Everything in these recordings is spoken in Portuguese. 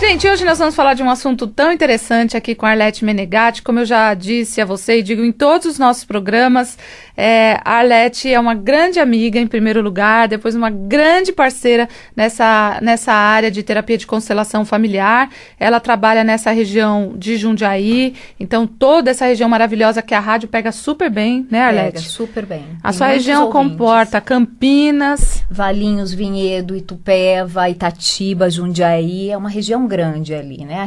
Gente, hoje nós vamos falar de um assunto tão interessante aqui com a Arlete Menegatti. Como eu já disse a você e digo em todos os nossos programas, a Arlete é uma grande amiga, em primeiro lugar, depois uma grande parceira nessa área de terapia de constelação familiar. Ela trabalha nessa região de Jundiaí, então toda essa região maravilhosa que a rádio pega super bem, né, Arlete? Pega super bem. A sua região comporta Campinas, Valinhos, Vinhedo, Itupeva, Itatiba, Jundiaí, é uma região grande ali, né?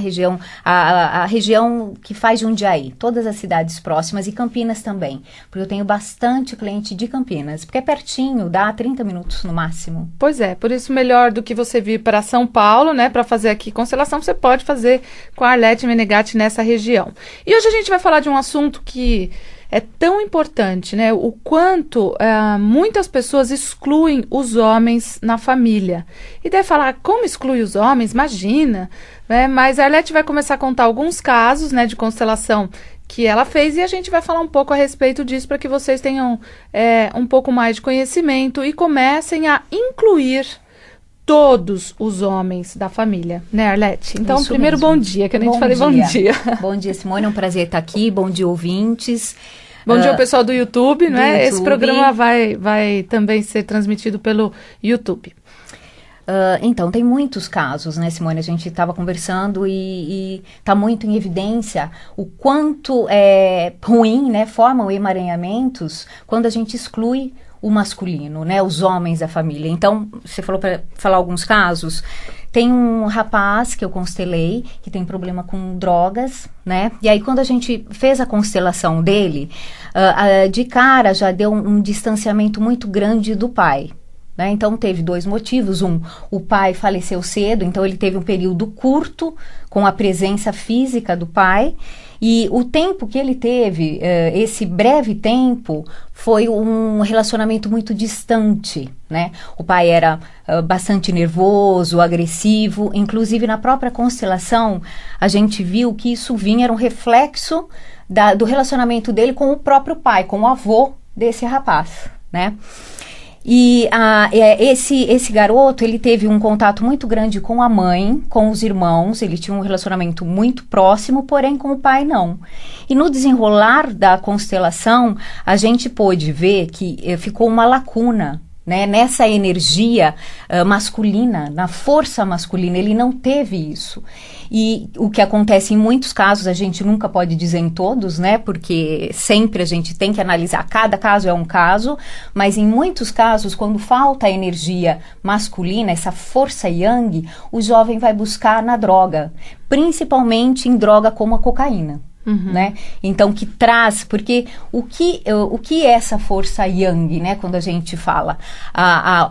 A região que faz Jundiaí, todas as cidades próximas e Campinas também, porque eu tenho bastante cliente de Campinas, porque é pertinho, dá 30 minutos no máximo. Pois é, por isso melhor do que você vir para São Paulo, né, para fazer aqui constelação, você pode fazer com a Arlete Menegatti nessa região. E hoje a gente vai falar de um assunto que é tão importante, né? O quanto muitas pessoas excluem os homens na família. E deve falar, como exclui os homens? Imagina. Né? Mas a Arlete vai começar a contar alguns casos, né, de constelação que ela fez e a gente vai falar um pouco a respeito disso para que vocês tenham um pouco mais de conhecimento e comecem a incluir todos os homens da família, né, Arlete? Então, Isso primeiro, mesmo. bom dia, que eu nem te falei bom dia. Bom dia, Simone, é um prazer estar aqui, bom dia, ouvintes. Bom dia ao pessoal do YouTube, né? YouTube. Esse programa vai também ser transmitido pelo YouTube. Então, tem muitos casos, né, Simone? A gente estava conversando e está muito em evidência o quanto é ruim, né? Formam emaranhamentos quando a gente exclui o masculino, né? Os homens da família. Então, você falou para falar alguns casos. Tem um rapaz que eu constelei, que tem problema com drogas, né? E aí, quando a gente fez a constelação dele, de cara já deu um distanciamento muito grande do pai. Né? Então, teve dois motivos. O pai faleceu cedo, então ele teve um período curto com a presença física do pai. E o tempo que ele teve, esse breve tempo, foi um relacionamento muito distante, né? O pai era bastante nervoso, agressivo. Inclusive, na própria constelação, a gente viu que isso era um reflexo do relacionamento dele com o próprio pai, com o avô desse rapaz, né? E esse garoto, ele teve um contato muito grande com a mãe, com os irmãos, ele tinha um relacionamento muito próximo, porém com o pai não. E no desenrolar da constelação, a gente pôde ver que ficou uma lacuna, né, nessa energia masculina, na força masculina, ele não teve isso. E o que acontece em muitos casos, a gente nunca pode dizer em todos, né, porque sempre a gente tem que analisar, cada caso é um caso, mas em muitos casos, quando falta a energia masculina, essa força yang, o jovem vai buscar na droga, principalmente em droga como a cocaína. Uhum. Né? Então que traz, porque o que é essa força yang, né? Quando a gente fala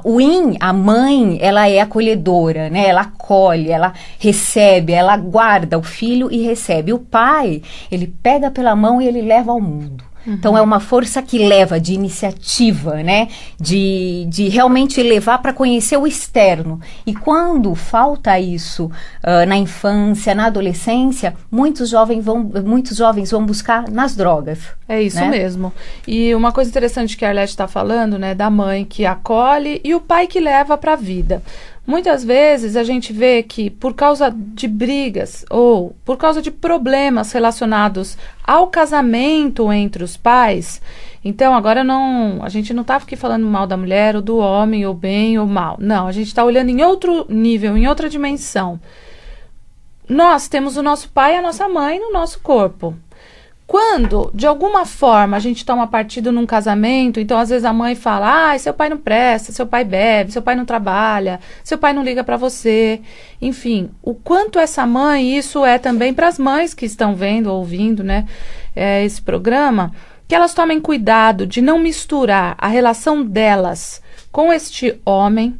o yin, a mãe, ela é acolhedora, né? Ela acolhe, ela recebe, ela guarda o filho e recebe. O pai, ele pega pela mão e ele leva ao mundo. Uhum. Então é uma força que leva, de iniciativa, né? De realmente levar para conhecer o externo. E quando falta isso na infância, na adolescência, muitos jovens vão buscar nas drogas. É isso, né? mesmo. E uma coisa interessante que a Arlete está falando, né? Da mãe que acolhe e o pai que leva para a vida. Muitas vezes a gente vê que por causa de brigas ou por causa de problemas relacionados ao casamento entre os pais, então agora a gente não está aqui falando mal da mulher ou do homem, ou bem ou mal. Não, a gente está olhando em outro nível, em outra dimensão. Nós temos o nosso pai e a nossa mãe no nosso corpo. Quando, de alguma forma, a gente toma partido num casamento, então às vezes a mãe fala, seu pai não presta, seu pai bebe, seu pai não trabalha, seu pai não liga para você. Enfim, o quanto essa mãe, isso é também para as mães que estão vendo, ouvindo, né, esse programa, que elas tomem cuidado de não misturar a relação delas com este homem.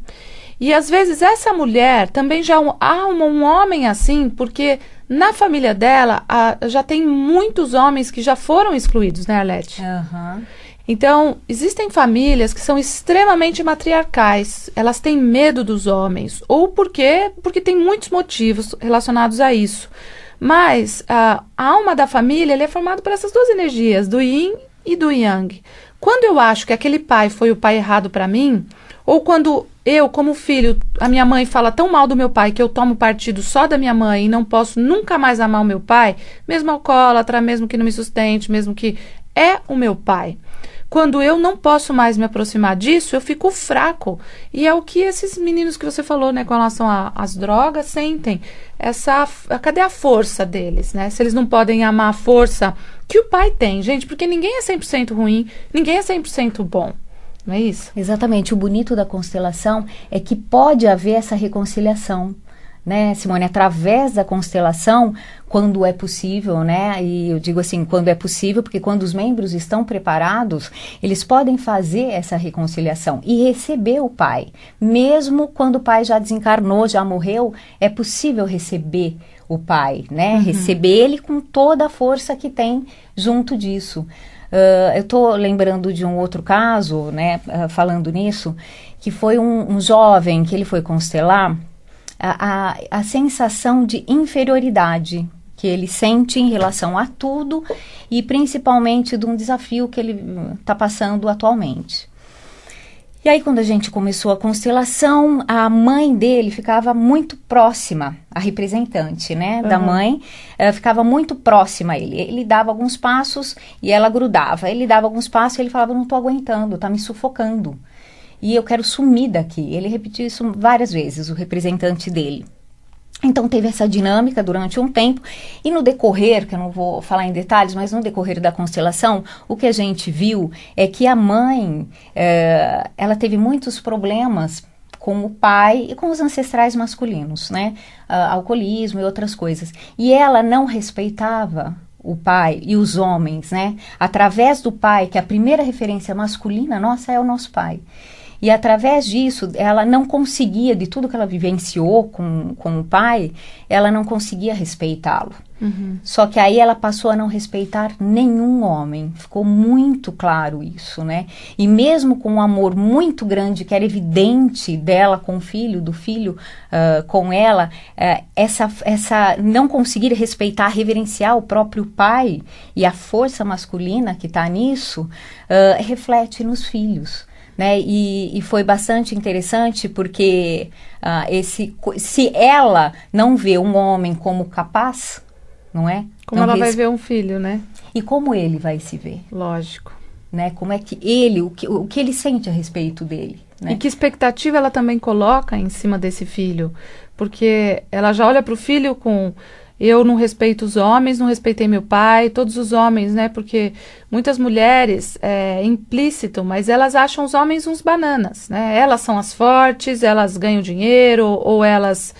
E às vezes essa mulher também já há um homem assim, porque na família dela já tem muitos homens que já foram excluídos, né, Arlete? Uhum. Então, existem famílias que são extremamente matriarcais, elas têm medo dos homens, ou porque tem muitos motivos relacionados a isso. Mas a alma da família ele é formada por essas duas energias, do yin e do yang. Quando eu acho que aquele pai foi o pai errado para mim, Ou quando eu, como filho, a minha mãe fala tão mal do meu pai que eu tomo partido só da minha mãe e não posso nunca mais amar o meu pai, mesmo alcoólatra, mesmo que não me sustente, mesmo que é o meu pai. Quando eu não posso mais me aproximar disso, eu fico fraco. E é o que esses meninos que você falou, né, com relação às drogas, sentem. Cadê a força deles, né? Se eles não podem amar a força que o pai tem, gente, porque ninguém é 100% ruim, ninguém é 100% bom. Não é isso? Exatamente. O bonito da constelação é que pode haver essa reconciliação, né, Simone, através da constelação, quando é possível, né, e eu digo assim, quando é possível, porque quando os membros estão preparados, eles podem fazer essa reconciliação e receber o pai, mesmo quando o pai já desencarnou, já morreu, é possível receber o pai, né, receber ele com toda a força que tem junto disso. Eu estou lembrando de um outro caso, né, falando nisso, que foi um jovem que ele foi constelar. A sensação de inferioridade que ele sente em relação a tudo e principalmente de um desafio que ele está passando atualmente. E aí, quando a gente começou a constelação, a mãe dele ficava muito próxima, a representante, né, da mãe, ficava muito próxima a ele. Ele dava alguns passos e ela grudava. Ele dava alguns passos e ele falava, não estou aguentando, está me sufocando. E eu quero sumir daqui. Ele repetiu isso várias vezes, o representante dele. Então teve essa dinâmica durante um tempo, e no decorrer, que eu não vou falar em detalhes, mas no decorrer da constelação, o que a gente viu é que a mãe, ela teve muitos problemas com o pai e com os ancestrais masculinos, né? Alcoolismo e outras coisas. E ela não respeitava o pai e os homens, né? Através do pai, que é a primeira referência masculina nossa, é o nosso pai. E através disso, ela não conseguia, de tudo que ela vivenciou com o pai, ela não conseguia respeitá-lo. Só que aí ela passou a não respeitar nenhum homem. Ficou muito claro isso, né? E mesmo com um amor muito grande, que era evidente dela com o filho, do filho com ela, essa não conseguir respeitar, reverenciar o próprio pai e a força masculina que está nisso, reflete nos filhos. Né? E foi bastante interessante porque se ela não vê um homem como capaz, não é? Como ela vai ver um filho, né? E como ele vai se ver? Lógico. Né? Como é que ele, o que ele sente a respeito dele? Né? E que expectativa ela também coloca em cima desse filho? Porque ela já olha para o filho com... Eu não respeito os homens, não respeitei meu pai, todos os homens, né? Porque muitas mulheres, implícito, mas elas acham os homens uns bananas, né? Elas são as fortes, elas ganham dinheiro, ou elas,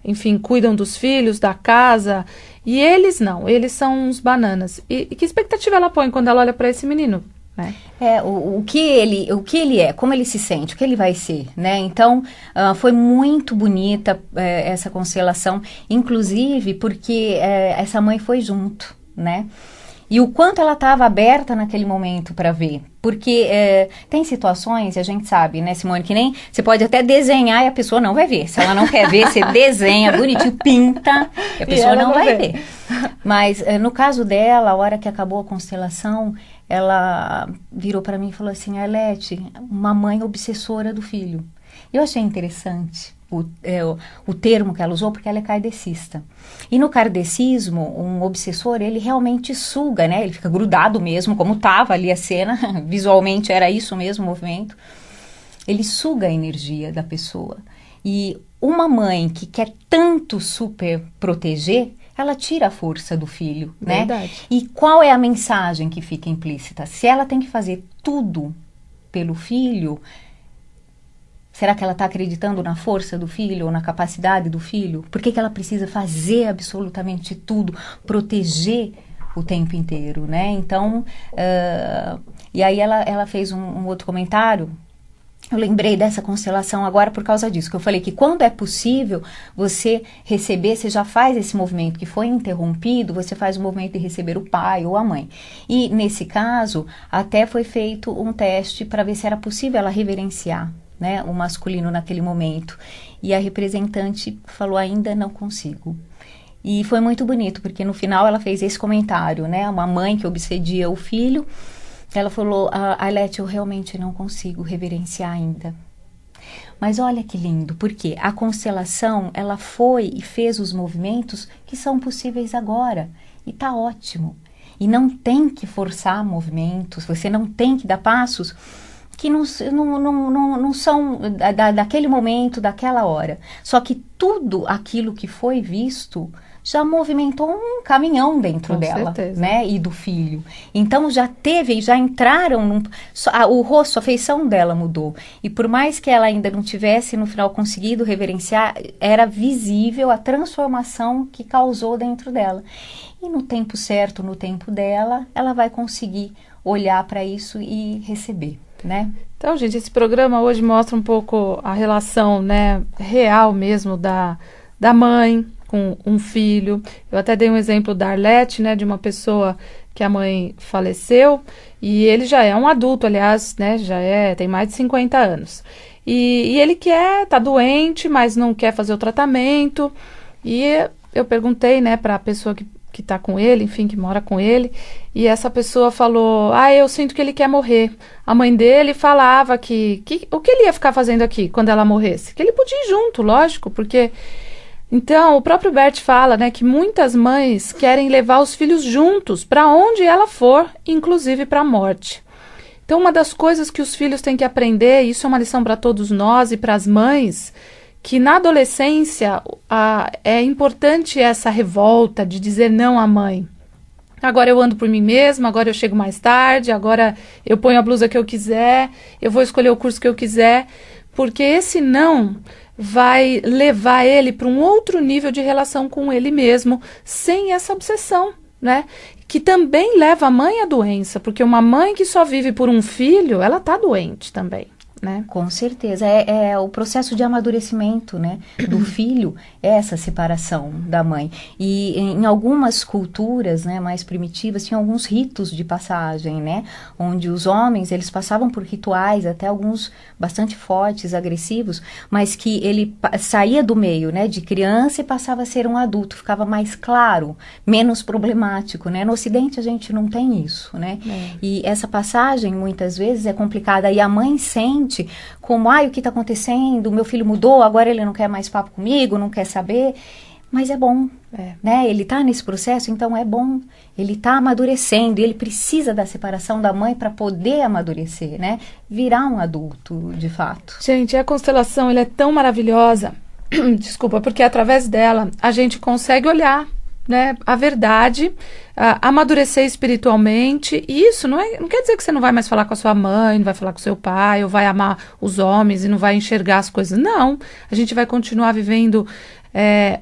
enfim, cuidam dos filhos, da casa. E eles não, eles são uns bananas. E que expectativa ela põe quando ela olha para esse menino? Né? O que ele é, como ele se sente, o que ele vai ser, né? Então, foi muito bonita essa constelação, inclusive porque essa mãe foi junto, né? E o quanto ela estava aberta naquele momento para ver. Porque tem situações, e a gente sabe, né, Simone, que nem você pode até desenhar e a pessoa não vai ver. Se ela não quer ver, você desenha bonitinho, pinta, e a pessoa não vai ver. Mas no caso dela, a hora que acabou a constelação, ela virou para mim e falou assim, Arlete, uma mãe obsessora do filho. Eu achei interessante o termo que ela usou, porque ela é kardecista. E no kardecismo, um obsessor, ele realmente suga, né? Ele fica grudado mesmo, como estava ali a cena, visualmente era isso mesmo o movimento. Ele suga a energia da pessoa. E uma mãe que quer tanto super proteger, ela tira a força do filho, né? Verdade. E qual é a mensagem que fica implícita? Se ela tem que fazer tudo pelo filho, será que ela está acreditando na força do filho ou na capacidade do filho? Por que ela precisa fazer absolutamente tudo, proteger o tempo inteiro, né? Então, e aí ela fez um outro comentário. Eu lembrei dessa constelação agora por causa disso, que eu falei que quando é possível você receber, você já faz esse movimento que foi interrompido, você faz o movimento de receber o pai ou a mãe. E nesse caso, até foi feito um teste para ver se era possível ela reverenciar, né, o masculino naquele momento. E a representante falou, ainda não consigo. E foi muito bonito, porque no final ela fez esse comentário, né, uma mãe que obsedia o filho. Ela falou, Arlete, eu realmente não consigo reverenciar ainda. Mas olha que lindo, porque a constelação, ela foi e fez os movimentos que são possíveis agora. E tá ótimo. E não tem que forçar movimentos, você não tem que dar passos que não são daquele momento, daquela hora. Só que tudo aquilo que foi visto já movimentou um caminhão dentro dela, né? E do filho. Então já entraram, o rosto, a feição dela mudou. E por mais que ela ainda não tivesse no final conseguido reverenciar, era visível a transformação que causou dentro dela. E no tempo certo, no tempo dela, ela vai conseguir olhar para isso e receber, né? Então, gente, esse programa hoje mostra um pouco a relação, né, real mesmo da mãe com um filho. Eu até dei um exemplo da Arlete, né, de uma pessoa que a mãe faleceu e ele já é um adulto, aliás, né, tem mais de 50 anos. E ele tá doente, mas não quer fazer o tratamento. E eu perguntei, né, para a pessoa que tá com ele, enfim, que mora com ele, e essa pessoa falou, eu sinto que ele quer morrer. A mãe dele falava o que ele ia ficar fazendo aqui quando ela morresse? Que ele podia ir junto, lógico, porque... Então, o próprio Bert fala, né, que muitas mães querem levar os filhos juntos para onde ela for, inclusive para a morte. Então, uma das coisas que os filhos têm que aprender, isso é uma lição para todos nós e para as mães, que na adolescência é importante essa revolta de dizer não à mãe. Agora eu ando por mim mesma, agora eu chego mais tarde, agora eu ponho a blusa que eu quiser, eu vou escolher o curso que eu quiser, porque esse não vai levar ele para um outro nível de relação com ele mesmo, sem essa obsessão, né? Que também leva a mãe à doença, porque uma mãe que só vive por um filho, ela tá doente também. Né? Com certeza, é o processo de amadurecimento, né, do filho, essa separação da mãe. E em algumas culturas, né, mais primitivas, tinha alguns ritos de passagem, né, onde os homens, eles passavam por rituais, até alguns bastante fortes, agressivos, mas que ele saía do meio, né, de criança e passava a ser um adulto, ficava mais claro, menos problemático, né. No Ocidente a gente não tem isso, né, e essa passagem muitas vezes é complicada, e a mãe sente como, o que está acontecendo, meu filho mudou, agora ele não quer mais papo comigo, não quer saber, mas é bom, né? Ele está nesse processo, então é bom, ele está amadurecendo, e ele precisa da separação da mãe para poder amadurecer, né? Virar um adulto, de fato. Gente, a constelação, ela é tão maravilhosa, desculpa, porque através dela a gente consegue olhar, né, a verdade, amadurecer espiritualmente. E isso não quer dizer que você não vai mais falar com a sua mãe, não vai falar com o seu pai, ou vai amar os homens e não vai enxergar as coisas. Não, a gente vai continuar vivendo,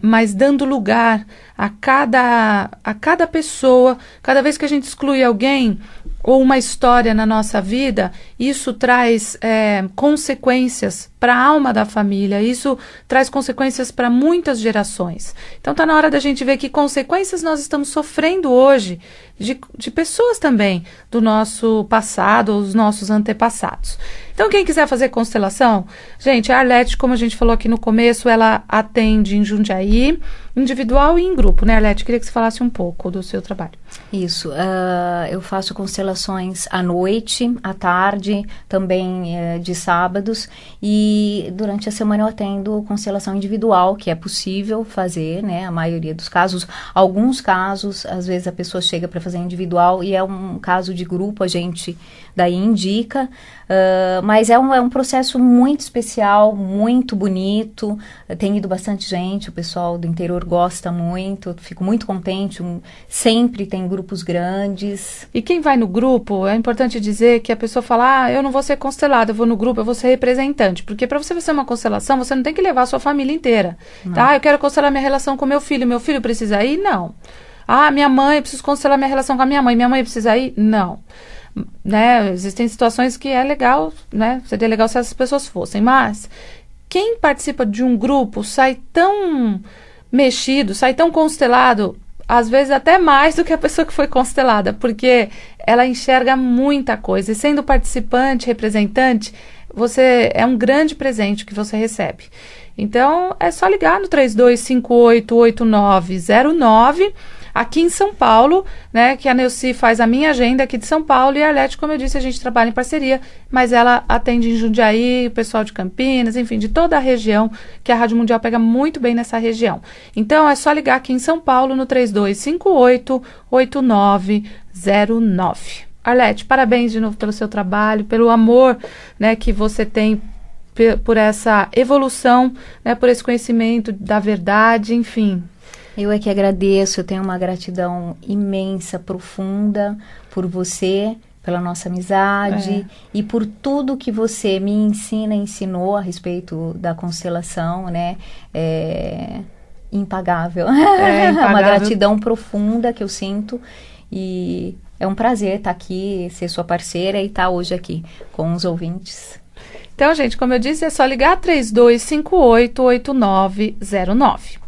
mas dando lugar a cada pessoa. Cada vez que a gente exclui alguém ou uma história na nossa vida, isso traz consequências para a alma da família, isso traz consequências para muitas gerações. Então está na hora da gente ver que consequências nós estamos sofrendo hoje de pessoas também do nosso passado, os nossos antepassados. Então quem quiser fazer constelação, gente, a Arlete, como a gente falou aqui no começo, ela atende em Jundiaí, individual e em grupo, né, Arlete? Queria que você falasse um pouco do seu trabalho. Isso, eu faço constelações à noite, à tarde, também de sábados, e durante a semana eu atendo constelação individual, que é possível fazer, né, a maioria dos casos. Alguns casos, às vezes a pessoa chega para fazer individual e é um caso de grupo, a gente daí indica, mas é um processo muito especial, muito bonito, tem ido bastante gente, o pessoal do interior gosta muito, eu fico muito contente, sempre tem grupos grandes. E quem vai no grupo, é importante dizer que a pessoa fala, eu não vou ser constelada, eu vou no grupo, eu vou ser representante, porque para você fazer uma constelação, você não tem que levar a sua família inteira, tá? Eu quero constelar minha relação com meu filho precisa ir? Não. Minha mãe, eu preciso constelar minha relação com a minha mãe precisa ir? Não. Né? Existem situações que é legal, né? Seria legal se essas pessoas fossem, mas quem participa de um grupo sai tão mexido, sai tão constelado, às vezes até mais do que a pessoa que foi constelada, porque ela enxerga muita coisa, e sendo participante, representante, é um grande presente que você recebe. Então, é só ligar no 32588909. aqui em São Paulo, né, que a Neuci faz a minha agenda aqui de São Paulo, e a Arlete, como eu disse, a gente trabalha em parceria, mas ela atende em Jundiaí, o pessoal de Campinas, enfim, de toda a região, que a Rádio Mundial pega muito bem nessa região. Então, é só ligar aqui em São Paulo no 3258-8909. Arlete, parabéns de novo pelo seu trabalho, pelo amor, né, que você tem por essa evolução, né, por esse conhecimento da verdade, enfim. Eu é que agradeço, eu tenho uma gratidão imensa, profunda por você, pela nossa amizade e por tudo que você me ensinou a respeito da constelação, né? Impagável. Impagável. Uma gratidão profunda que eu sinto, e é um prazer estar aqui, ser sua parceira e estar hoje aqui com os ouvintes. Então, gente, como eu disse, é só ligar 3258-8909.